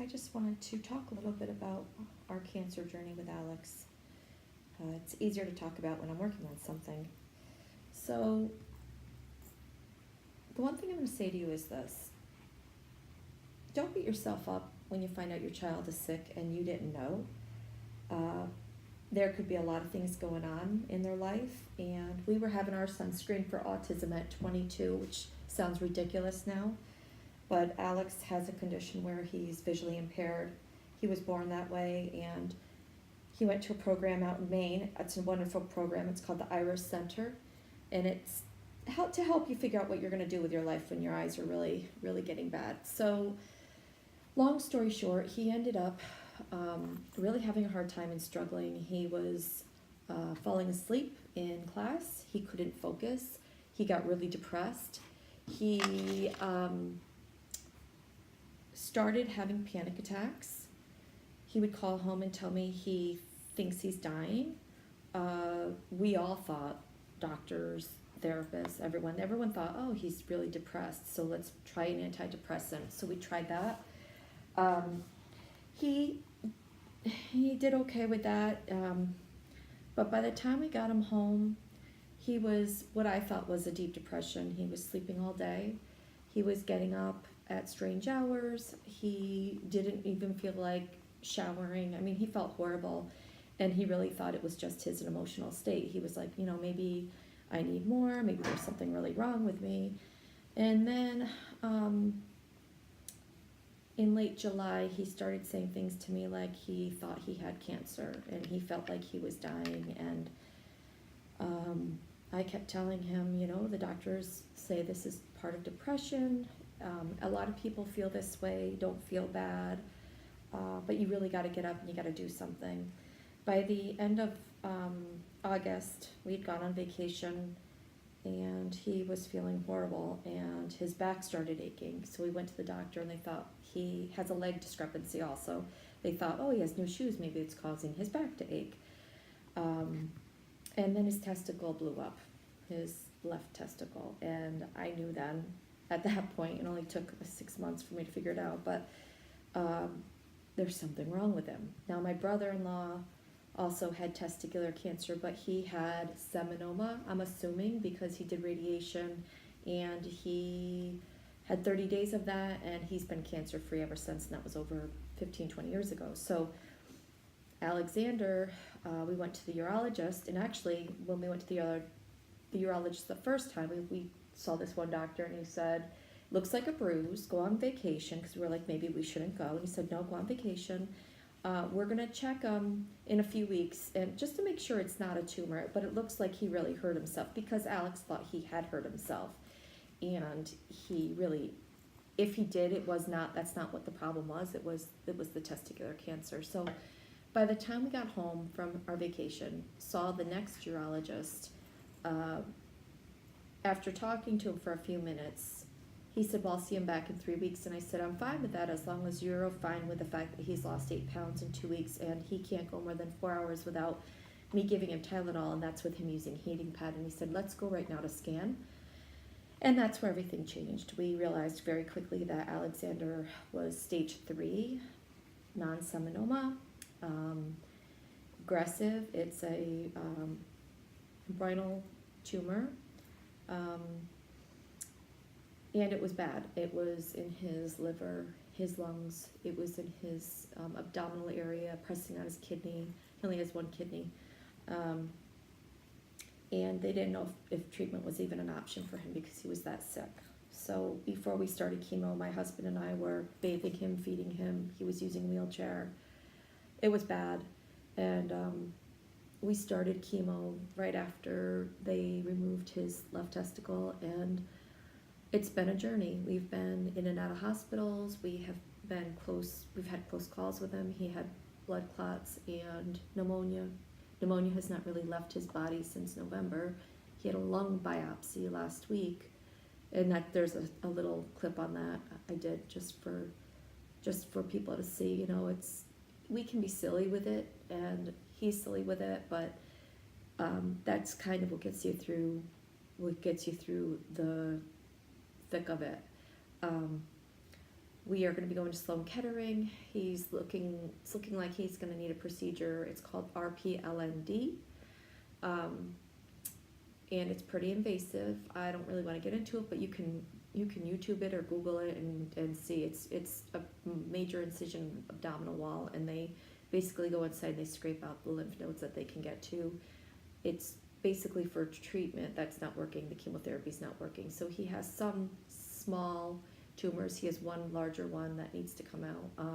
I just wanted to talk a little bit about our cancer journey with Alex. It's easier to talk about when I'm working on something. So, the one thing I'm going to say to you is this: don't beat yourself up when you find out your child is sick and you didn't know. Uh, there could be a lot of things going on in their life, and we were having our son screened for autism at 22, which sounds ridiculous now, but Alex has a condition where he's visually impaired. He was born that way, and he went to a program out in Maine. It's a wonderful program. It's called the Iris Center, and it's to help you figure out what you're going to do with your life when your eyes are really, really getting bad. So, long story short, he ended up really having a hard time and struggling. He was falling asleep in class. He couldn't focus. He got really depressed. He started having panic attacks. He would call home and tell me he thinks he's dying. We all thought, doctors, therapists, everyone thought, oh, he's really depressed, so let's try an antidepressant. So we tried that. He did okay with that, but by the time we got him home, he was what I thought was a deep depression. He was sleeping all day. He was getting up at strange hours. He didn't even feel like showering. I mean, he felt horrible, and he really thought it was just his emotional state. He was like, maybe I need more, maybe there's something really wrong with me. And then in late July, he started saying things to me like he thought he had cancer, and he felt like he was dying. And I kept telling him, the doctors say this is part of depression. A lot of people feel this way, don't feel bad, but you really got to get up and you got to do something. By the end of August, we'd gone on vacation, and he was feeling horrible, and his back started aching. So we went to the doctor, and they thought he has a leg discrepancy also. They thought, oh, he has new shoes, maybe it's causing his back to ache. And then his testicle blew up, his left testicle, and I knew then, at that point, it only took 6 months for me to figure it out, but there's something wrong with him. Now, my brother-in-law also had testicular cancer, but he had seminoma, I'm assuming, because he did radiation, and he had 30 days of that, and he's been cancer-free ever since, and that was over 15, 20 years ago. So Alexander, we went to the urologist, and actually, when we went to the urologist the first time, we saw this one doctor, and he said, looks like a bruise, go on vacation, because we were like, maybe we shouldn't go, and he said, no, go on vacation. We're going to check in a few weeks, and just to make sure it's not a tumor, but it looks like he really hurt himself, because Alex thought he had hurt himself, and he really, if he did, that's not what the problem was. It was the testicular cancer. So by the time we got home from our vacation, saw the next urologist, after talking to him for a few minutes, he said, well, I'll see him back in 3 weeks. And I said, I'm fine with that, as long as you're fine with the fact that he's lost 8 pounds in 2 weeks, and he can't go more than 4 hours without me giving him Tylenol, and that's with him using heating pad. And he said, let's go right now to scan. And that's where everything changed. We realized very quickly that Alexander was stage 3, non-seminoma, aggressive. It's a groinal tumor. And it was bad. It was in his liver, his lungs. It was in his abdominal area, pressing on his kidney. He only has one kidney. And they didn't know if treatment was even an option for him because he was that sick. So before we started chemo, my husband and I were bathing him, feeding him. He was using a wheelchair. It was bad. And we started chemo right after they removed his left testicle, and it's been a journey. We've been in and out of hospitals. We've had close calls with him. He had blood clots and pneumonia. Pneumonia has not really left his body since November. He had a lung biopsy last week, and there's a little clip on that I did just for people to see. We can be silly with it, and he's silly with it, but that's kind of what gets you through the thick of it. We are going to be going to Sloan Kettering. It's looking like he's going to need a procedure. It's called RPLND. And it's pretty invasive. I don't really want to get into it, but you can YouTube it or Google it and see. It's a major incision abdominal wall, and they basically go inside and they scrape out the lymph nodes that they can get to. It's basically for treatment that's not working. The chemotherapy's not working. So he has some small tumors. He has one larger one that needs to come out,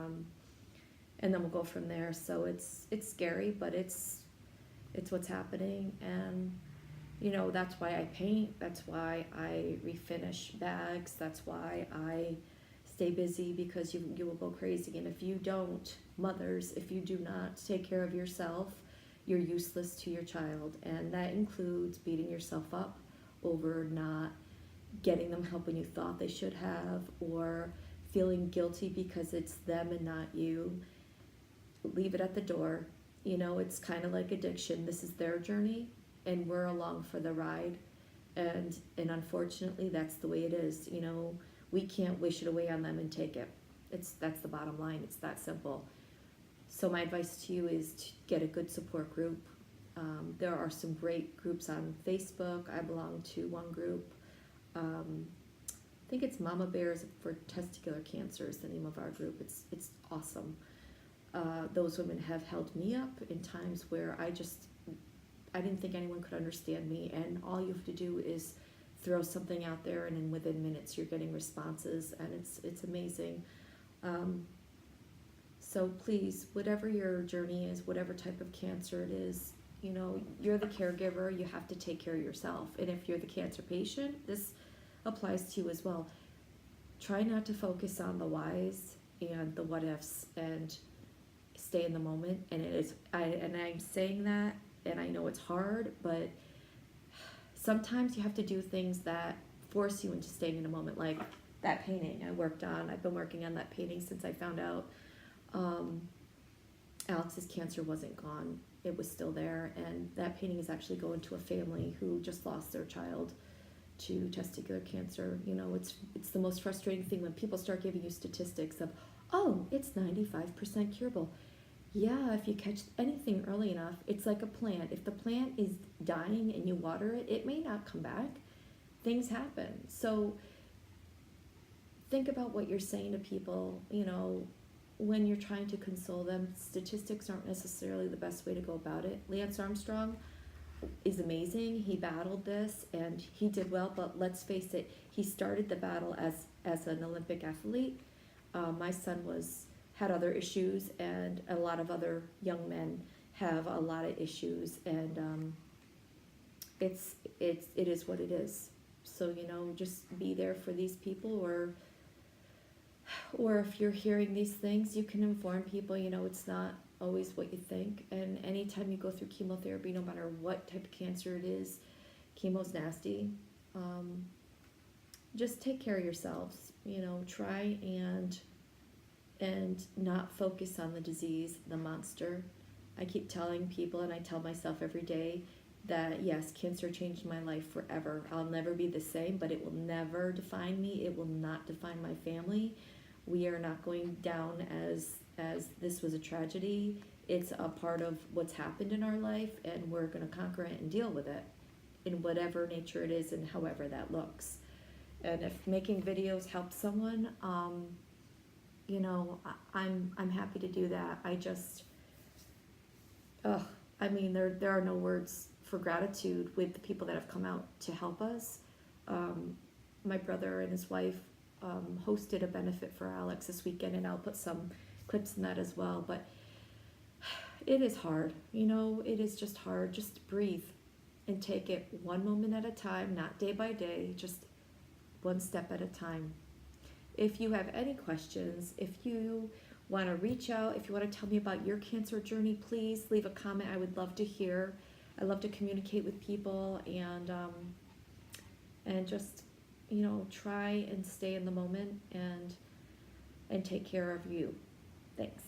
and then we'll go from there. So it's scary, but it's what's happening. And you know, that's why I paint, that's why I refinish bags, that's why I stay busy, because you will go crazy. And if you don't, mothers, if you do not take care of yourself, you're useless to your child. And that includes beating yourself up over not getting them help when you thought they should have, or feeling guilty because it's them and not you. Leave it at the door. You know, it's kind of like addiction. This is their journey, and we're along for the ride, and unfortunately that's the way it is. You know, we can't wish it away on them and take it. That's the bottom line. It's that simple. So my advice to you is to get a good support group. There are some great groups on Facebook. I belong to one group. I think it's Mama Bears for Testicular Cancer is the name of our group. It's awesome. Those women have held me up in times where I didn't think anyone could understand me, and all you have to do is throw something out there, and in within minutes you're getting responses, and it's amazing. So please, whatever your journey is, whatever type of cancer it is, you know, you're the caregiver, you have to take care of yourself. And if you're the cancer patient, this applies to you as well. Try not to focus on the whys and the what ifs, and stay in the moment. And I'm saying that, and I know it's hard, but sometimes you have to do things that force you into staying in a moment, like that painting I've been working on that painting since I found out Alex's cancer wasn't gone. It was still there, and that painting is actually going to a family who just lost their child to testicular cancer. You know, it's the most frustrating thing when people start giving you statistics of, oh, it's 95% curable. Yeah, if you catch anything early enough, it's like a plant. If the plant is dying and you water it, it may not come back. Things happen. So think about what you're saying to people, you know, when you're trying to console them. Statistics aren't necessarily the best way to go about it. Lance Armstrong is amazing. He battled this and he did well, but let's face it, he started the battle as an Olympic athlete. My son had other issues, and a lot of other young men have a lot of issues, and it is what it is. So, you know, just be there for these people, or if you're hearing these things, you can inform people. You know, it's not always what you think. And anytime you go through chemotherapy, no matter what type of cancer it is, chemo's nasty. Just take care of yourselves. You know, try and not focus on the disease, the monster. I keep telling people, and I tell myself every day, that yes, cancer changed my life forever. I'll never be the same, but it will never define me. It will not define my family. We are not going down as this was a tragedy. It's a part of what's happened in our life, and we're going to conquer it and deal with it in whatever nature it is and however that looks. And if making videos helps someone, you know, I'm happy to do that. I mean, there are no words for gratitude with the people that have come out to help us. My brother and his wife hosted a benefit for Alex this weekend, and I'll put some clips in that as well. But it is hard, you know, it is just hard. Just breathe and take it one moment at a time, not day by day, just one step at a time. If you have any questions, if you want to reach out, if you want to tell me about your cancer journey, please leave a comment. I would love to hear. I love to communicate with people, and just, you know, try and stay in the moment and take care of you. Thanks.